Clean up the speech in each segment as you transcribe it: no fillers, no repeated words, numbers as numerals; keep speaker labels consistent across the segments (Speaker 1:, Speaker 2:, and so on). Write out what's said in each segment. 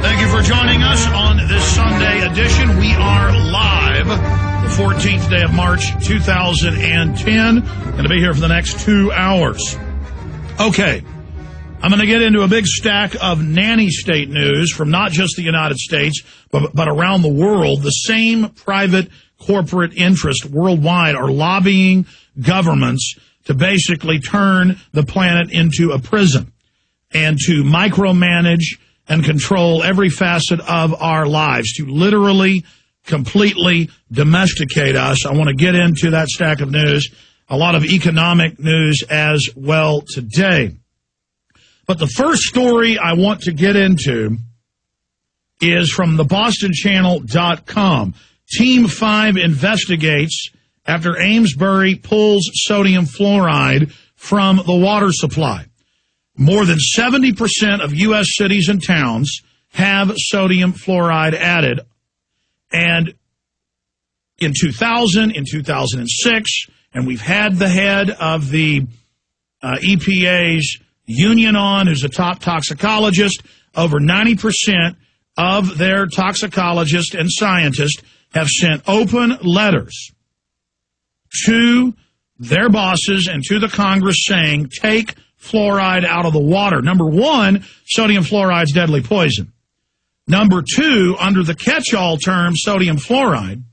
Speaker 1: Thank you for joining us on this Sunday edition. We are live, the 14th day of March, 2010. Going to be here for the next 2 hours. Okay, I'm going to get into a big stack of nanny state news from not just the United States, but around the world. The same private corporate interest worldwide are lobbying governments to basically turn the planet into a prison and to micromanage and control every facet of our lives, to literally, completely domesticate us. I want to get into that stack of news, a lot of economic news as well today. But the first story I want to get into is from the BostonChannel.com. Team 5 investigates after Amesbury pulls sodium fluoride from the water supply. More than 70% of U.S. cities and towns have sodium fluoride added. And in 2000, in 2006, and we've had the head of the EPA's union on, who's a top toxicologist. Over 90% of their toxicologists and scientists have sent open letters to their bosses and to the Congress saying, take fluoride out of the water. Number one, sodium fluoride is deadly poison. Number two, under the catch-all term sodium fluoride,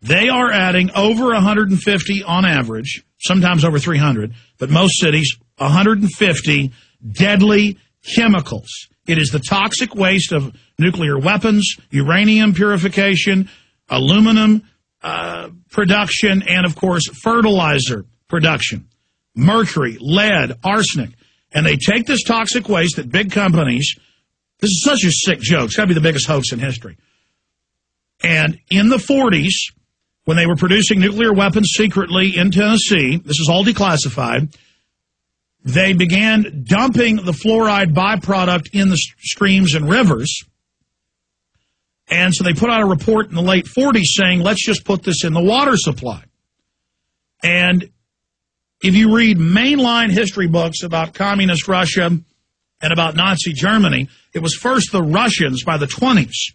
Speaker 1: they are adding over 150 on average, sometimes over 300, but most cities, 150 deadly chemicals. It is the toxic waste of nuclear weapons, uranium purification, aluminum production, and, of course, fertilizer production. Mercury, lead, arsenic. And they take this toxic waste that big companies, this is such a sick joke, it's got to be the biggest hoax in history. And in the 40s, when they were producing nuclear weapons secretly in Tennessee, this is all declassified, they began dumping the fluoride byproduct in the streams and rivers. And so they put out a report in the late 40s saying, let's just put this in the water supply. And if you read mainline history books about communist Russia and about Nazi Germany, it was first the Russians by the 20s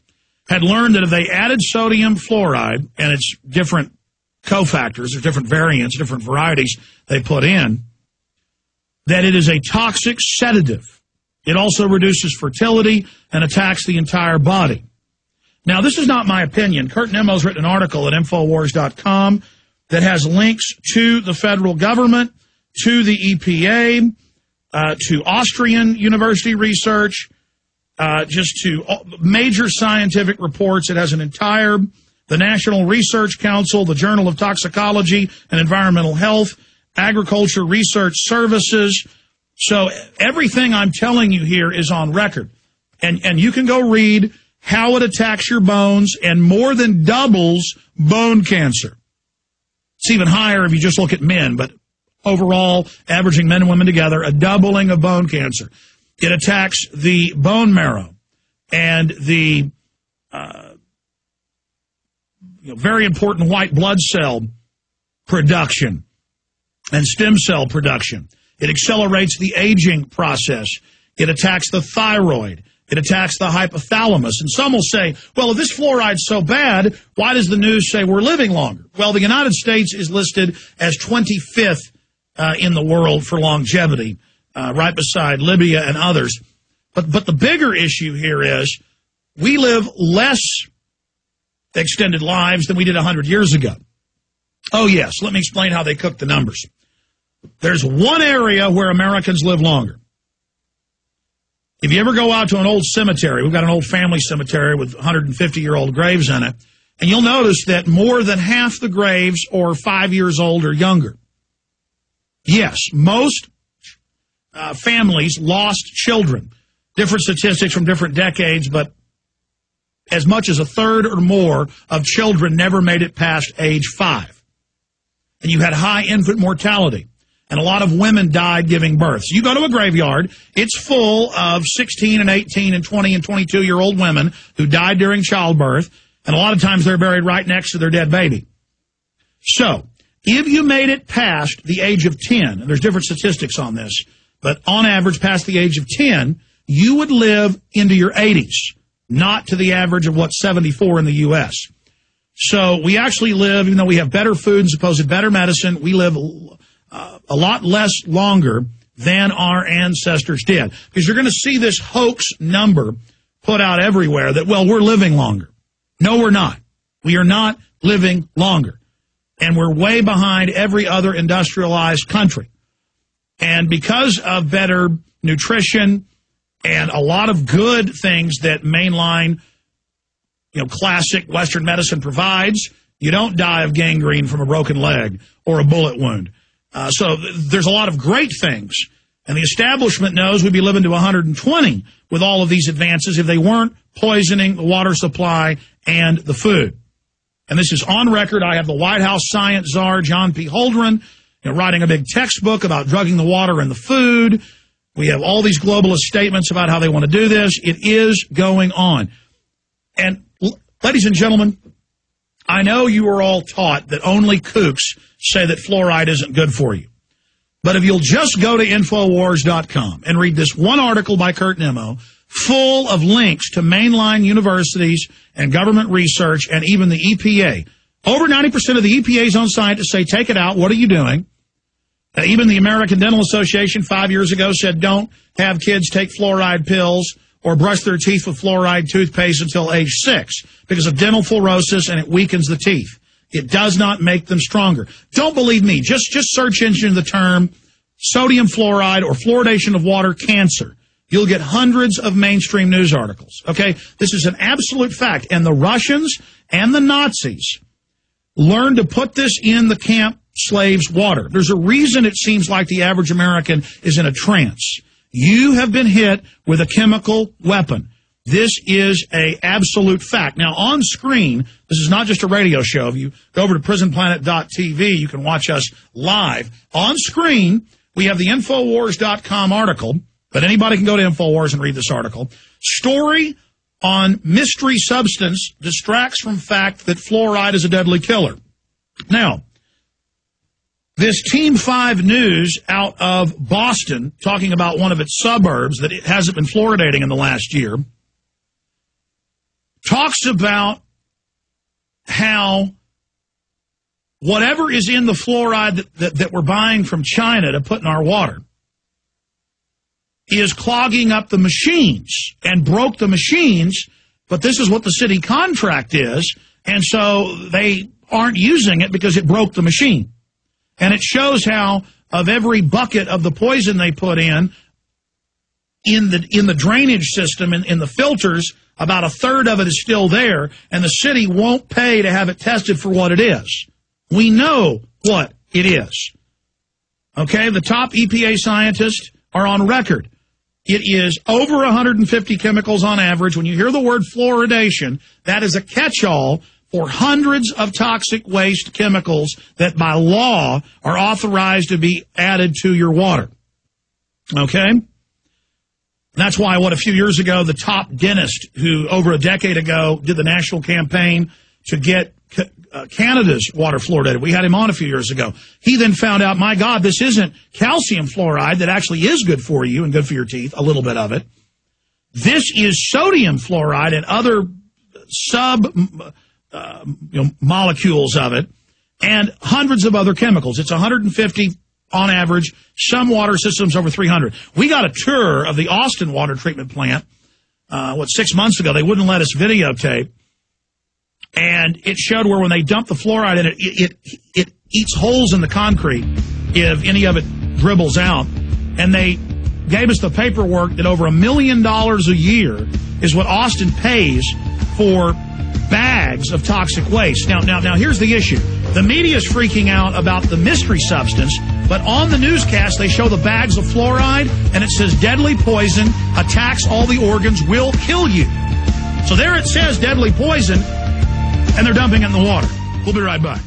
Speaker 1: had learned that if they added sodium fluoride, and its different cofactors, or different variants, different varieties they put in, that it is a toxic sedative. It also reduces fertility and attacks the entire body. Now, this is not my opinion. Kurt Nemo's written an article at Infowars.com that has links to the federal government, to the EPA, to Austrian university research, just to major scientific reports. It has an entire, the National Research Council, the Journal of Toxicology and Environmental Health, Agriculture Research Services. So everything I'm telling you here is on record. And you can go read how it attacks your bones and more than doubles bone cancer. It's even higher if you just look at men, but overall, averaging men and women together, a doubling of bone cancer. It attacks the bone marrow and the very important white blood cell production and stem cell production. It accelerates the aging process. It attacks the thyroid. It attacks the hypothalamus. And some will say, well, if this fluoride's so bad, why does the news say we're living longer? Well, the United States is listed as 25th in the world for longevity, right beside Libya and others. But the bigger issue here is we live less extended lives than we did 100 years ago. Oh, yes, let me explain how they cook the numbers. There's one area where Americans live longer. If you ever go out to an old cemetery, we've got an old family cemetery with 150-year-old graves in it, and you'll notice that more than half the graves are 5 years old or younger. Yes, most families lost children. Different statistics from different decades, but as much as a third or more of children never made it past age 5. And you had high infant mortality. And a lot of women died giving birth. So you go to a graveyard, it's full of 16 and 18 and 20 and 22-year-old women who died during childbirth, and a lot of times they're buried right next to their dead baby. So if you made it past the age of 10, and there's different statistics on this, but on average past the age of 10, you would live into your 80s, not to the average of, 74 in the U.S. So we actually live, even though we have better food and supposed better medicine, we live a lot less longer than our ancestors did. Because you're going to see this hoax number put out everywhere that, well, we're living longer. No, we're not. We are not living longer. And we're way behind every other industrialized country. And because of better nutrition and a lot of good things that mainline, classic Western medicine provides, you don't die of gangrene from a broken leg or a bullet wound. So there's a lot of great things. And the establishment knows we'd be living to 120 with all of these advances if they weren't poisoning the water supply and the food. And this is on record. I have the White House science czar, John P. Holdren, writing a big textbook about drugging the water and the food. We have all these globalist statements about how they want to do this. It is going on. And ladies and gentlemen, I know you are all taught that only kooks say that fluoride isn't good for you. But if you'll just go to Infowars.com and read this one article by Kurt Nimmo, full of links to mainline universities and government research and even the EPA. Over 90% of the EPA's own scientists say, take it out. What are you doing? Even the American Dental Association 5 years ago said don't have kids take fluoride pills or brush their teeth with fluoride toothpaste until age 6 because of dental fluorosis, and it weakens the teeth. It does not make them stronger. Don't believe me. Just search engine the term sodium fluoride or fluoridation of water cancer. You'll get hundreds of mainstream news articles. Okay? This is an absolute fact. And the Russians and the Nazis learned to put this in the camp slaves' water. There's a reason it seems like the average American is in a trance. You have been hit with a chemical weapon. This is an absolute fact. Now, on screen, this is not just a radio show. If you go over to prisonplanet.tv, you can watch us live. On screen, we have the Infowars.com article, but anybody can go to Infowars and read this article. Story on mystery substance distracts from fact that fluoride is a deadly killer. Now, this Team 5 news out of Boston, talking about one of its suburbs that it hasn't been fluoridating in the last year, talks about how whatever is in the fluoride that we're buying from China to put in our water is clogging up the machines and broke the machines, but this is what the city contract is, and so they aren't using it because it broke the machine. And it shows how of every bucket of the poison they put in the drainage system, in the filters, about a third of it is still there, and the city won't pay to have it tested for what it is. We know what it is. Okay, the top EPA scientists are on record. It is over 150 chemicals on average. When you hear the word fluoridation, that is a catch-all for hundreds of toxic waste chemicals that by law are authorized to be added to your water. Okay? That's why, a few years ago, the top dentist who over a decade ago did the national campaign to get Canada's water fluoridated. We had him on a few years ago. He then found out, my God, this isn't calcium fluoride that actually is good for you and good for your teeth, a little bit of it. This is sodium fluoride and other molecules of it, and hundreds of other chemicals. It's 150 on average, some water systems over 300. We got a tour of the Austin water treatment plant, 6 months ago. They wouldn't let us videotape, and it showed where when they dump the fluoride in it, it eats holes in the concrete if any of it dribbles out, and they gave us the paperwork that over $1 million a year is what Austin pays for bags of toxic waste. Now, here's the issue. The media is freaking out about the mystery substance, but on the newscast, they show the bags of fluoride, and it says deadly poison, attacks all the organs, will kill you. So there it says deadly poison, and they're dumping it in the water. We'll be right back.